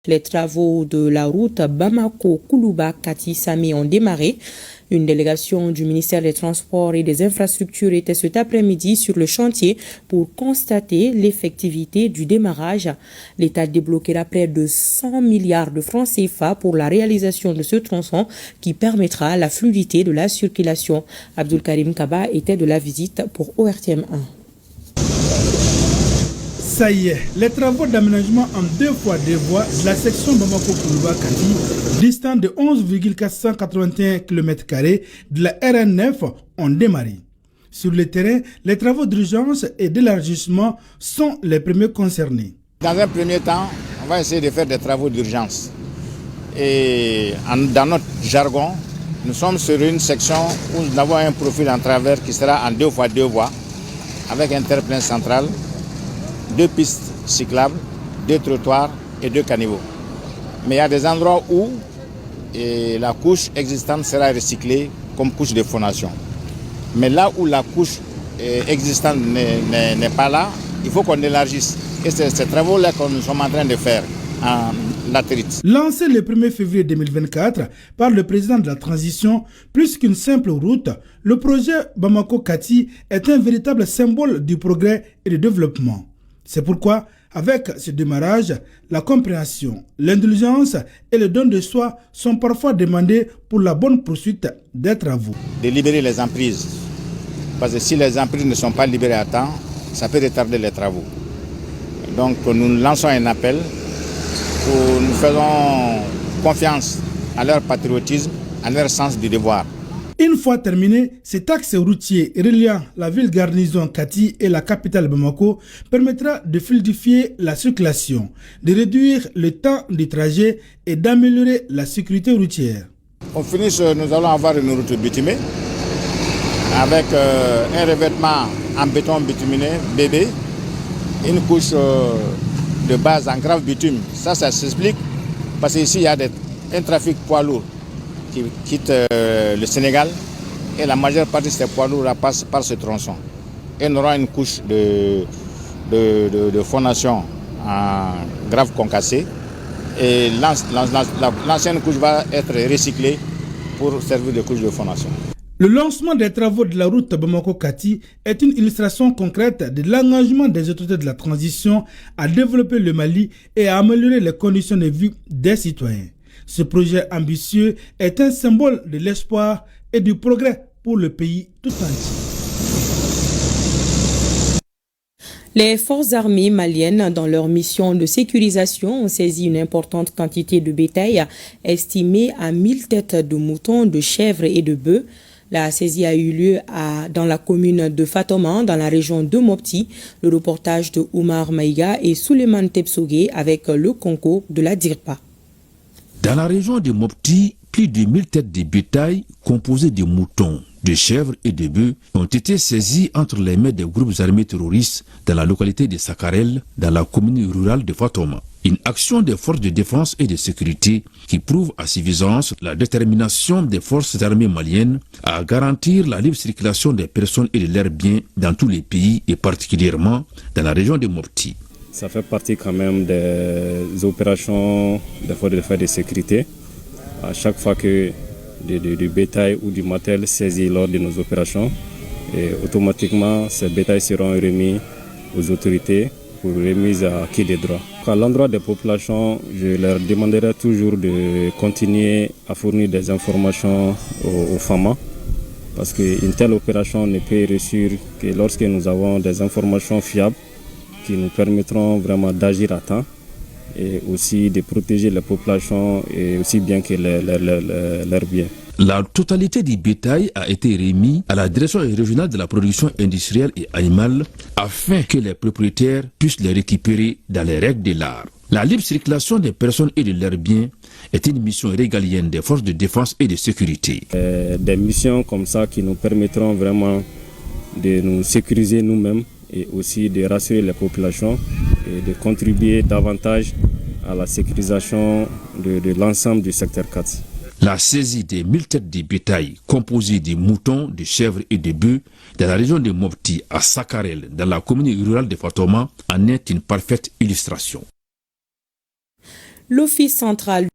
Les travaux de la route Bamako-Koulouba-Kati-Sami ont démarré. Une délégation du ministère des Transports et des Infrastructures était cet après-midi sur le chantier pour constater l'effectivité du démarrage. L'État débloquera près de 100 milliards de francs CFA pour la réalisation de ce tronçon qui permettra la fluidité de la circulation. Abdul Karim Kaba était de la visite pour ORTM 1. Ça y est, les travaux d'aménagement en 2 fois 2 voies de la section Bamako-Koulouba-Kati, distante de 11,481 km² de la RN9, ont démarré. Sur le terrain, les travaux d'urgence et d'élargissement sont les premiers concernés. Dans un premier temps, on va essayer de faire des travaux d'urgence. Et dans notre jargon, nous sommes sur une section où nous avons un profil en travers qui sera en 2 fois 2 voies, avec un terre-plein central, 2 pistes cyclables, 2 trottoirs et 2 caniveaux. Mais il y a des endroits où la couche existante sera recyclée comme couche de fondation. Mais là où la couche existante n'est pas là, il faut qu'on élargisse. Et c'est ces travaux-là que nous sommes en train de faire en latérite. Lancé le 1er février 2024 par le président de la transition, plus qu'une simple route, le projet Bamako-Kati est un véritable symbole du progrès et du développement. C'est pourquoi, avec ce démarrage, la compréhension, l'indulgence et le don de soi sont parfois demandés pour la bonne poursuite des travaux. De libérer les emprises, parce que si les emprises ne sont pas libérées à temps, ça peut retarder les travaux. Donc nous lançons un appel où nous faisons confiance à leur patriotisme, à leur sens du devoir. Une fois terminé, cet axe routier reliant la ville garnison Kati et la capitale Bamako permettra de fluidifier la circulation, de réduire le temps du trajet et d'améliorer la sécurité routière. Au finish, nous allons avoir une route bitumée avec un revêtement en béton bituminé bébé, une couche de base en grave bitume. Ça s'explique parce qu'ici il y a un trafic poids lourd qui quitte le Sénégal et la majeure partie de ces poids lourds passent par ce tronçon. Et nous aurons une couche de fondation en grave concassé et l'ancienne couche va être recyclée pour servir de couche de fondation. Le lancement des travaux de la route Bamako-Kati est une illustration concrète de l'engagement des autorités de la transition à développer le Mali et à améliorer les conditions de vie des citoyens. Ce projet ambitieux est un symbole de l'espoir et du progrès pour le pays tout entier. Les forces armées maliennes, dans leur mission de sécurisation, ont saisi une importante quantité de bétail estimée à 1000 têtes de moutons, de chèvres et de bœufs. La saisie a eu lieu dans la commune de Fatoma, dans la région de Mopti. Le reportage de Oumar Maïga et Souleymane Tepsogé avec le concours de la DIRPA. Dans la région de Mopti, plus de 1000 têtes de bétail composées de moutons, de chèvres et de bœufs ont été saisies entre les mains des groupes armés terroristes dans la localité de Sakarel, dans la commune rurale de Fatoma. Une action des forces de défense et de sécurité qui prouve à suffisance la détermination des forces armées maliennes à garantir la libre circulation des personnes et de leurs biens dans tous les pays et particulièrement dans la région de Mopti. Ça fait partie quand même des opérations des forces de sécurité. À chaque fois que du bétail ou du matériel saisi lors de nos opérations, et automatiquement ces bétails seront remis aux autorités pour remise à qui des droits. À l'endroit des populations, je leur demanderai toujours de continuer à fournir des informations aux FAMA, parce qu'une telle opération ne peut réussir que lorsque nous avons des informations fiables qui nous permettront vraiment d'agir à temps et aussi de protéger les populations et aussi bien que leurs biens. La totalité du bétail a été remis à la direction régionale de la production industrielle et animale afin que les propriétaires puissent les récupérer dans les règles de l'art. La libre circulation des personnes et de leurs biens est une mission régalienne des forces de défense et de sécurité. Des missions comme ça qui nous permettront vraiment de nous sécuriser nous-mêmes et aussi de rassurer les populations et de contribuer davantage à la sécurisation de l'ensemble du secteur 4. La saisie des 1000 têtes de bétail composées de moutons, de chèvres et de bœufs dans la région de Mopti à Sakarel, dans la commune rurale de Fatoma, en est une parfaite illustration. l'Office central